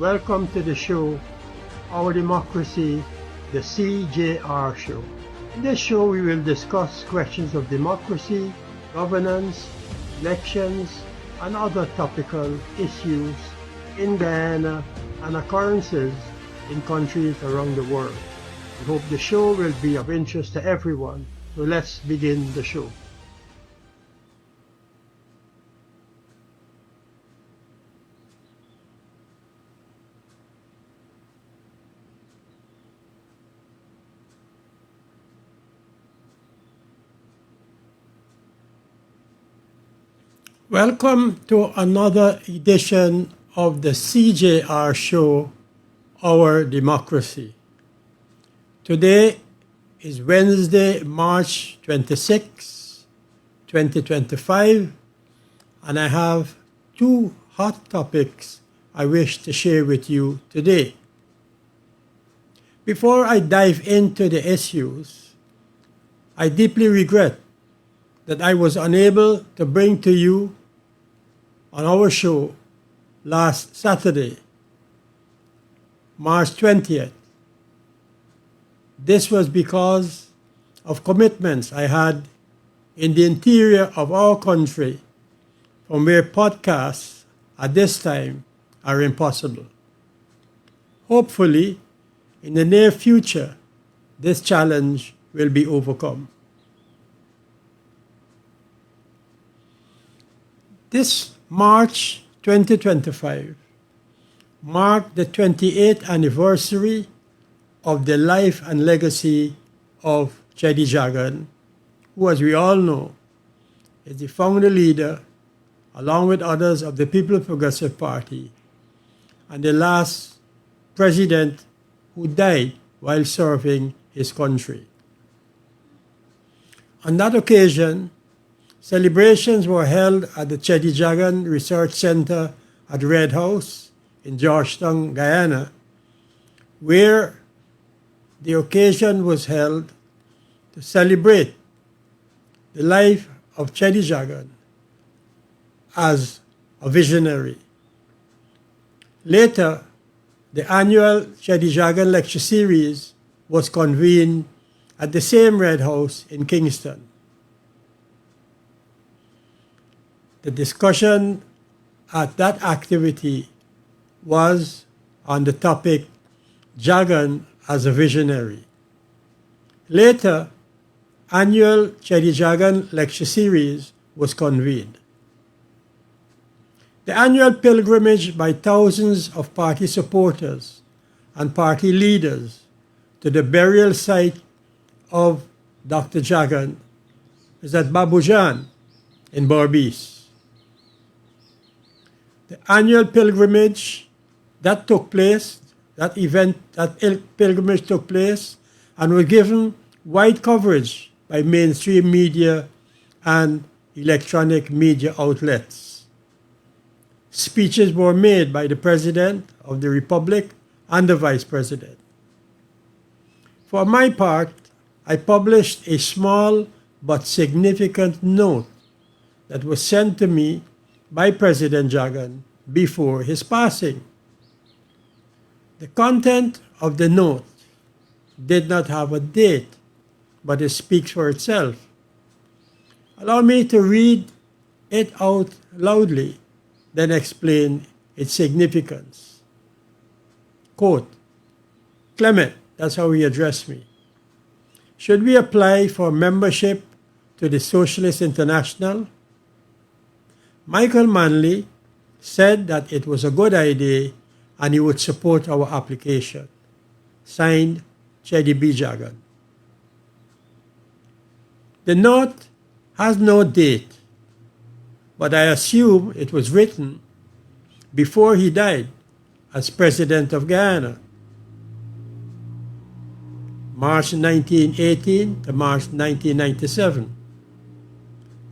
welcome to the show, Our Democracy, the CJR Show. In this show, we will discuss questions of democracy, governance, elections, and other topical issues in Guyana and occurrences in countries around the world. We hope the show will be of interest to everyone. So let's begin the show. Welcome to another edition of the CJR Show, Our Democracy. Today is Wednesday, March 26, 2025, and I have two hot topics I wish to share with you today. Before I dive into the issues, I deeply regret that I was unable to bring to you on our show last Saturday, March 20th. This was because of commitments I had in the interior of our country, from where podcasts at this time are impossible. Hopefully, in the near future, this challenge will be overcome. This March 2025 marked the 28th anniversary of the life and legacy of CHEDDIE JAGAN, who, as we all know, is the founder leader, along with others, of the People's Progressive Party, and the last president who died while serving his country. On that occasion, celebrations were held at the CHEDDIE JAGAN Research Center at Red House in Georgetown, Guyana, where the occasion was held to celebrate the life of CHEDDIE JAGAN as a visionary. Later, the annual CHEDDIE JAGAN Lecture Series was convened at the same Red House in Kingston. The discussion at that activity was on the topic JAGAN as a visionary. Later, annual CHEDDIE JAGAN Lecture Series was convened. The annual pilgrimage by thousands of party supporters and party leaders to the burial site of Dr. JAGAN is at Babujan in Berbice. The annual pilgrimage that pilgrimage took place and was given wide coverage by mainstream media and electronic media outlets. Speeches were made by the President of the Republic and the Vice President. For my part, I published a small but significant note that was sent to me by President JAGAN before his passing. The content of the note did not have a date, but it speaks for itself. Allow me to read it out loudly, then explain its significance. Quote, Clement, that's how he addressed me. Should we apply for membership to the Socialist International? Michael Manley said that it was a good idea and he would support our application. Signed, CHEDDIE B. JAGAN. The note has no date, but I assume it was written before he died as President of Guyana, March 1918 to March 1997.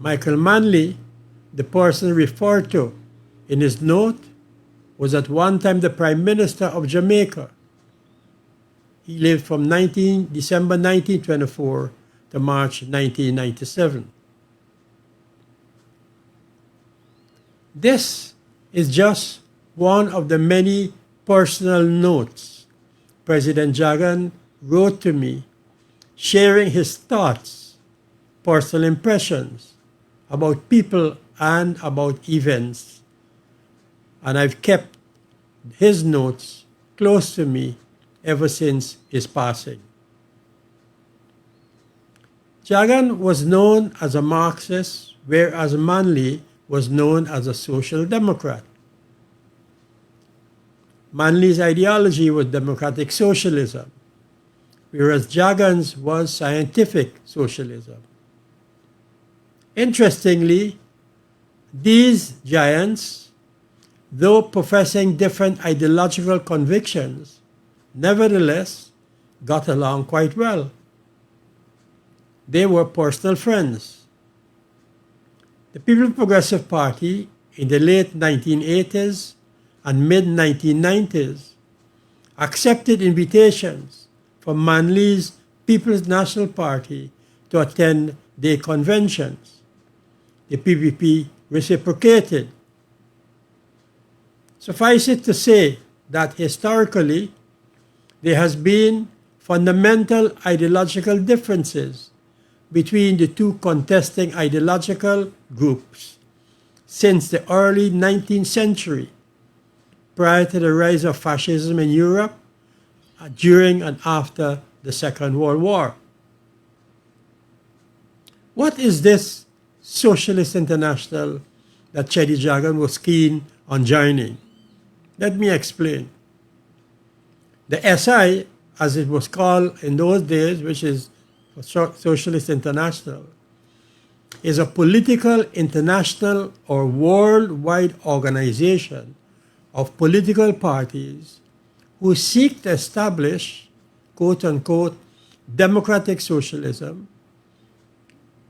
Michael Manley, the person referred to in his note, was at one time the Prime Minister of Jamaica. He lived from December 1924 to March 1997. This is just one of the many personal notes President JAGAN wrote to me, sharing his thoughts, personal impressions about people and about events. And I've kept his notes close to me ever since his passing. JAGAN was known as a Marxist, whereas Manley was known as a social democrat. Manley's ideology was democratic socialism, whereas JAGAN's was scientific socialism. Interestingly, these giants, though professing different ideological convictions, nevertheless got along quite well. They were personal friends. The People's Progressive Party in the late 1980s and mid-1990s accepted invitations from Manley's People's National Party to attend their conventions. The PPP reciprocated. Suffice it to say that historically there has been fundamental ideological differences between the two contesting ideological groups since the early 19th century, prior to the rise of fascism in Europe, during and after the Second World War. What is this Socialist International that CHEDDIE JAGAN was keen on joining? Let me explain. The SI, as it was called in those days, which is Socialist International, is a political international or worldwide organization of political parties who seek to establish, quote-unquote, democratic socialism.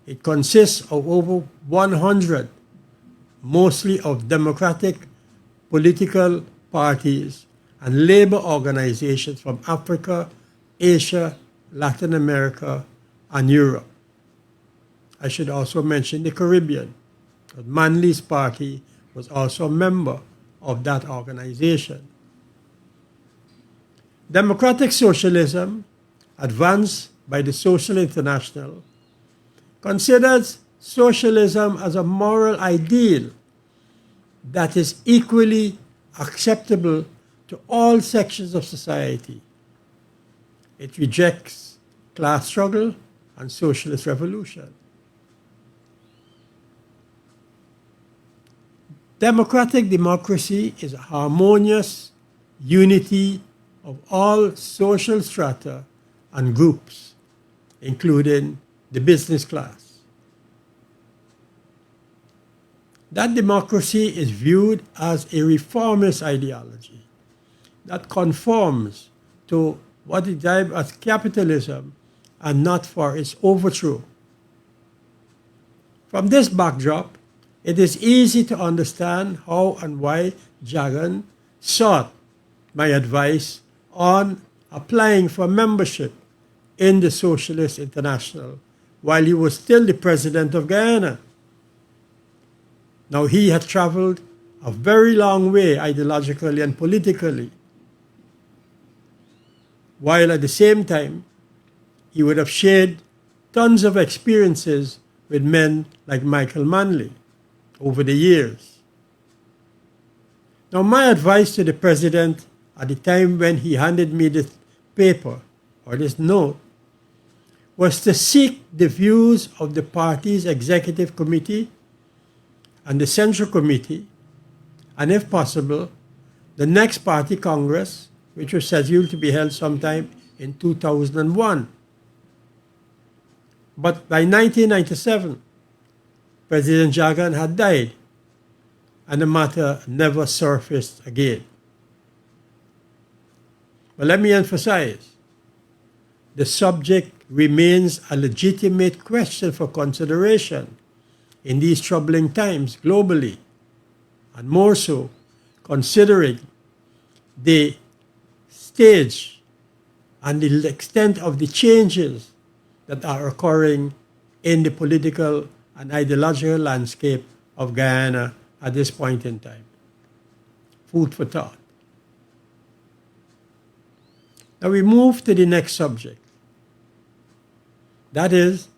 It consists of over 100, mostly of democratic political parties and labor organizations from Africa, Asia, Latin America, and Europe. I should also mention the Caribbean. Manley's party was also a member of that organization. Democratic socialism, advanced by the Social International, considers socialism as a moral ideal that is equally acceptable to all sections of society. It rejects class struggle and socialist revolution. Democratic democracy is a harmonious unity of all social strata and groups, including the business class. That democracy is viewed as a reformist ideology that conforms to what is described as capitalism and not for its overthrow. From this backdrop, it is easy to understand how and why JAGAN sought my advice on applying for membership in the Socialist International while he was still the president of Guyana. Now, he had traveled a very long way ideologically and politically, while at the same time, he would have shared tons of experiences with men like Michael Manley over the years. Now, my advice to the president at the time when he handed me this paper or this note was to seek the views of the party's executive committee and the central committee, and if possible, the next party congress, which was scheduled to be held sometime in 2001. But by 1997, President JAGAN had died, and the matter never surfaced again. But let me emphasize, the subject remains a legitimate question for consideration in these troubling times globally, and more so considering the stage and the extent of the changes that are occurring in the political and ideological landscape of Guyana at this point in time. Food for thought. Now we move to the next subject. That is,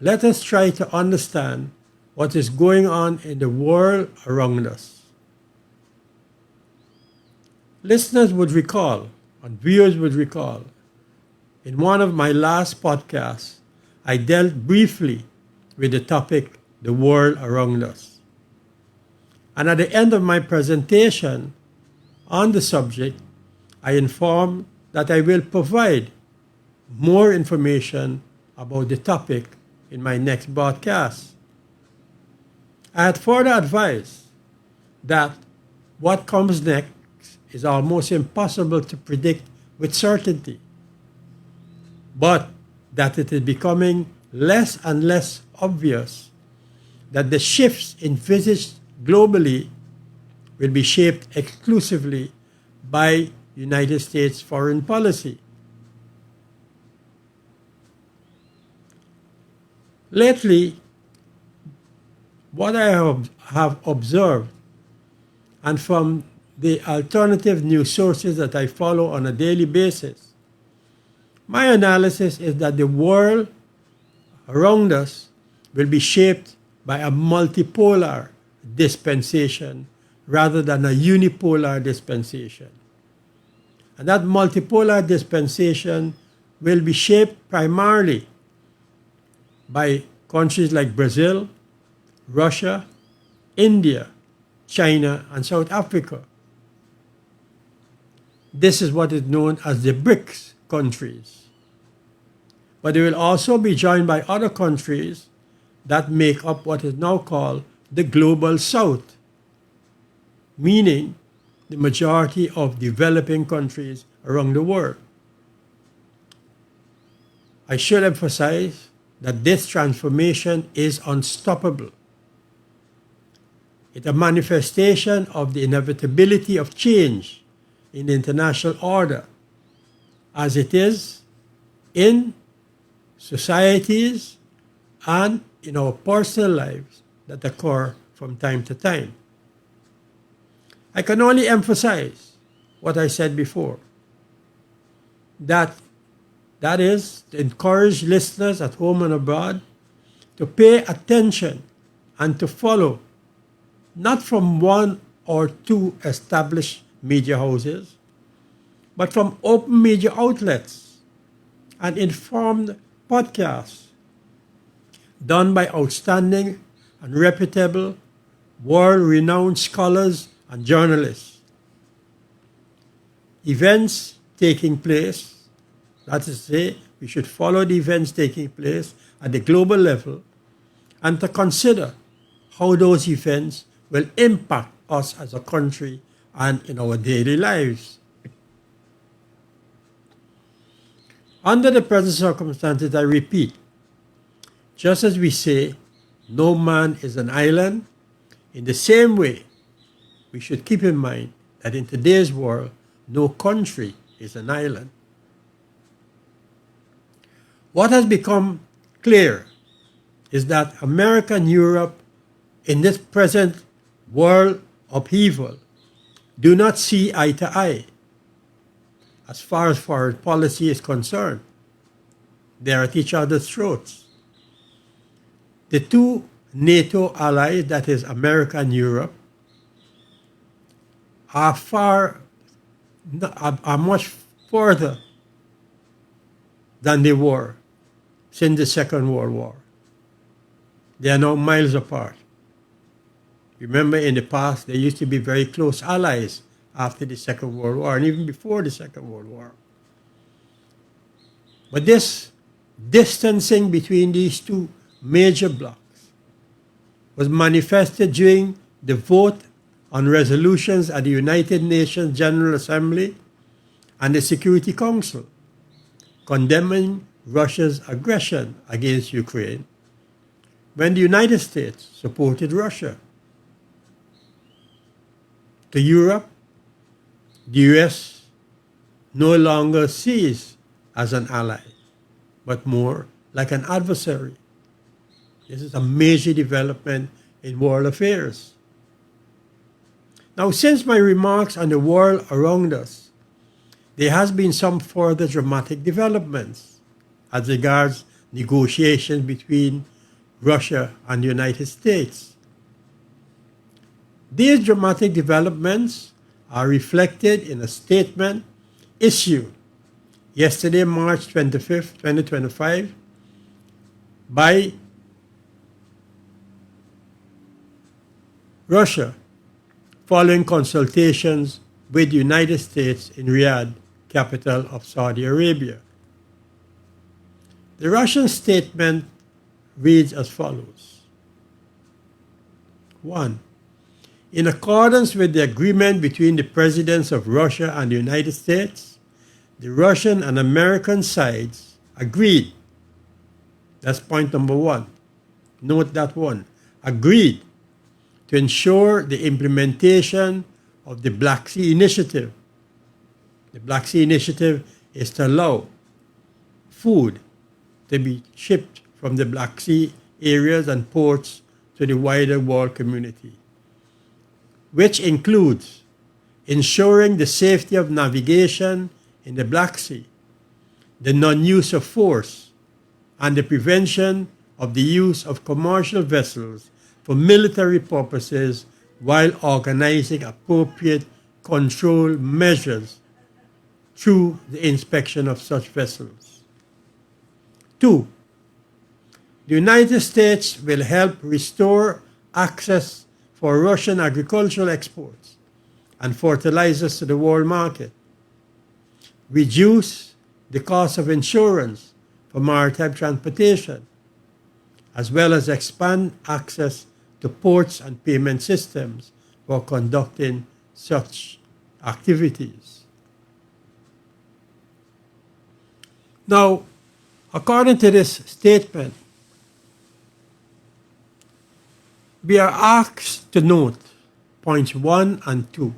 let us try to understand what is going on in the world around us. Listeners would recall, and viewers would recall, in one of my last podcasts, I dealt briefly with the topic, the world around us. And at the end of my presentation on the subject, I informed that I will provide more information about the topic in my next broadcast. I had further advised that what comes next is almost impossible to predict with certainty, but that it is becoming less and less obvious that the shifts envisaged globally will be shaped exclusively by United States foreign policy. Lately, what I have observed, and from the alternative news sources that I follow on a daily basis, my analysis is that the world around us will be shaped by a multipolar dispensation rather than a unipolar dispensation. And that multipolar dispensation will be shaped primarily by countries like Brazil, Russia, India, China, and South Africa. This is what is known as the BRICS countries. But they will also be joined by other countries that make up what is now called the Global South, meaning the majority of developing countries around the world. I should emphasize that this transformation is unstoppable. It's a manifestation of the inevitability of change in the international order, as it is in societies and in our personal lives that occur from time to time. I can only emphasize what I said before, that is to encourage listeners at home and abroad to pay attention and to follow, not from one or two established media houses, but from open media outlets and informed podcasts done by outstanding and reputable, world-renowned scholars and journalists. Events taking place, that is to say, we should follow the events taking place at the global level and to consider how those events will impact us as a country and in our daily lives. Under the present circumstances, I repeat, just as we say, no man is an island, in the same way, we should keep in mind that in today's world, no country is an island. What has become clear is that America and Europe, in this present world upheaval, do not see eye to eye as far as foreign policy is concerned. They are at each other's throats. The two NATO allies, that is America and Europe, are much further than they were since the Second World War. They are now miles apart. Remember, in the past, they used to be very close allies after the Second World War and even before the Second World War. But this distancing between these two major blocs was manifested during the vote on resolutions at the United Nations General Assembly and the Security Council, condemning Russia's aggression against Ukraine, when the United States supported Russia. To Europe, the US no longer sees as an ally, but more like an adversary. This is a major development in world affairs. Now, since my remarks on the world around us there has been some further dramatic developments as regards negotiations between Russia and the United States. These dramatic developments are reflected in a statement issued yesterday, March 25th, 2025, by Russia following consultations with the United States in Riyadh, capital of Saudi Arabia. The Russian statement reads as follows. 1. In accordance with the agreement between the presidents of Russia and the United States, the Russian and American sides agreed. That's point number 1. Note that one. Agreed to ensure the implementation of the Black Sea Initiative. The Black Sea Initiative is to allow food to be shipped from the Black Sea areas and ports to the wider world community, which includes ensuring the safety of navigation in the Black Sea, the non-use of force, and the prevention of the use of commercial vessels for military purposes while organizing appropriate control measures through the inspection of such vessels. 2. The United States will help restore access for Russian agricultural exports and fertilizers to the world market, reduce the cost of insurance for maritime transportation, as well as expand access to ports and payment systems for conducting such activities. Now, according to this statement, we are asked to note points 1 and 2.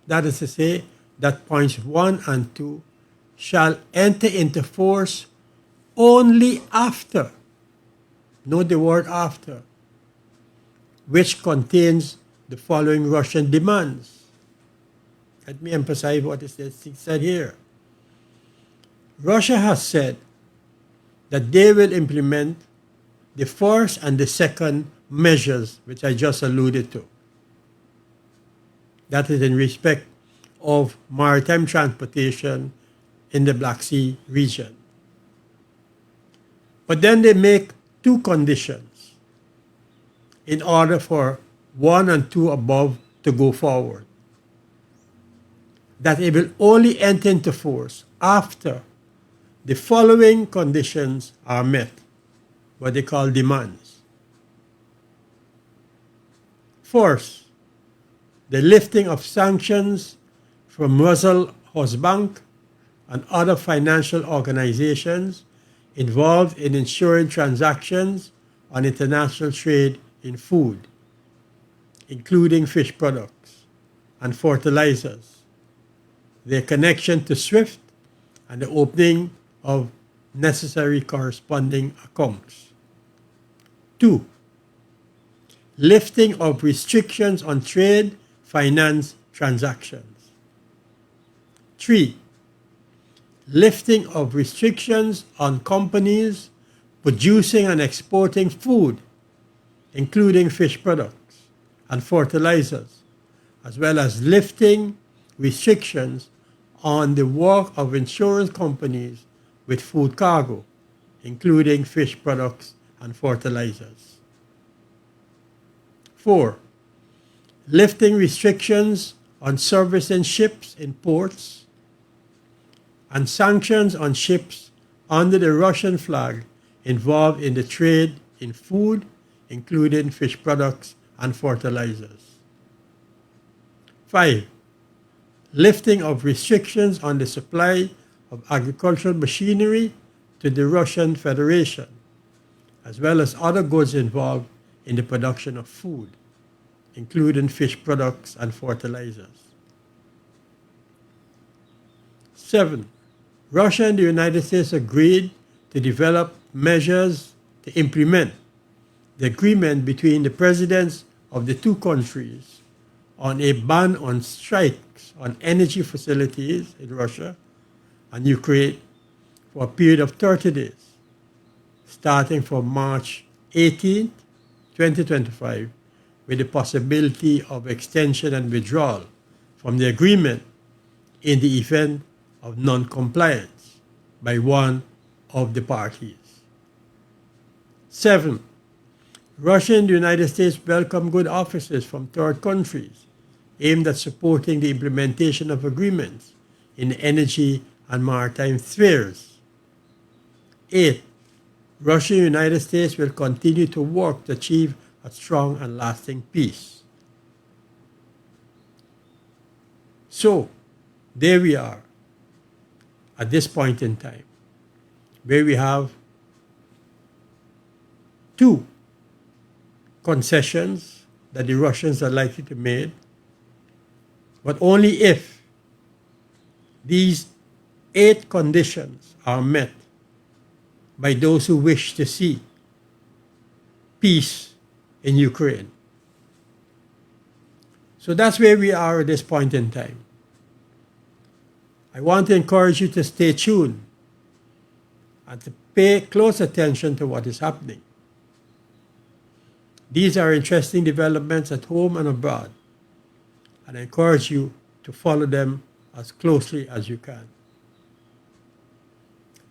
That is to say that points 1 and 2 shall enter into force only after, note the word after, which contains the following Russian demands. Let me emphasize what is said here. Russia has said that they will implement the first and the second measures which I just alluded to. That is in respect of maritime transportation in the Black Sea region. But then they make two conditions in order for 1 and 2 above to go forward. That it will only enter into force after the following conditions are met, what they call demands. First, the lifting of sanctions from Bank and other financial organizations involved in ensuring transactions on international trade in food, including fish products and fertilizers, their connection to SWIFT, and the opening of necessary corresponding accounts. 2. Lifting of restrictions on trade finance transactions. 3. Lifting of restrictions on companies producing and exporting food, including fish products and fertilizers, as well as lifting restrictions on the work of insurance companies with food cargo, including fish products and fertilizers. 4. Lifting restrictions on servicing ships in ports and sanctions on ships under the Russian flag involved in the trade in food, including fish products and fertilizers. 5. Lifting of restrictions on the supply of agricultural machinery to the Russian Federation, as well as other goods involved in the production of food, including fish products and fertilizers. 7. Russia and the United States agreed to develop measures to implement the agreement between the presidents of the two countries on a ban on strikes on energy facilities in Russia and Ukraine for a period of 30 days, starting from March 18, 2025, with the possibility of extension and withdrawal from the agreement in the event of non-compliance by one of the parties. 7. Russia and the United States welcome good offices from third countries aimed at supporting the implementation of agreements in energy and maritime spheres. 8. Russia and the United States will continue to work to achieve a strong and lasting peace. So, there we are at this point in time, where we have two concessions that the Russians are likely to make, but only if these 8 conditions are met by those who wish to see peace in Ukraine. So that's where we are at this point in time. I want to encourage you to stay tuned and to pay close attention to what is happening. These are interesting developments at home and abroad, and I encourage you to follow them as closely as you can.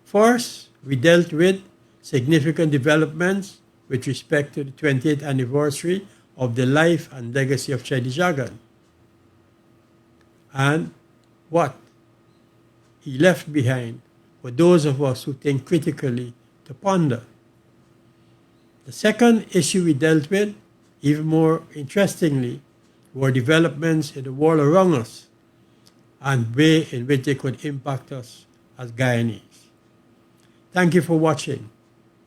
First, we dealt with significant developments with respect to the 20th anniversary of the life and legacy of CHEDDIE JAGAN and what he left behind for those of us who think critically to ponder. The second issue we dealt with, even more interestingly, were developments in the world around us and way in which they could impact us as Guyanese. Thank you for watching.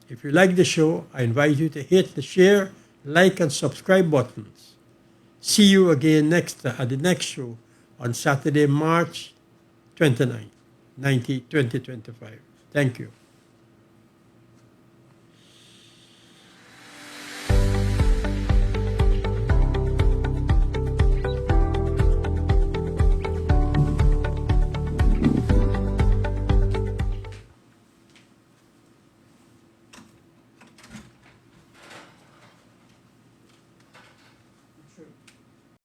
If you like the show, I invite you to hit the share, like, and subscribe buttons. See you again at the next show on Saturday, March 29, 2025. Thank you.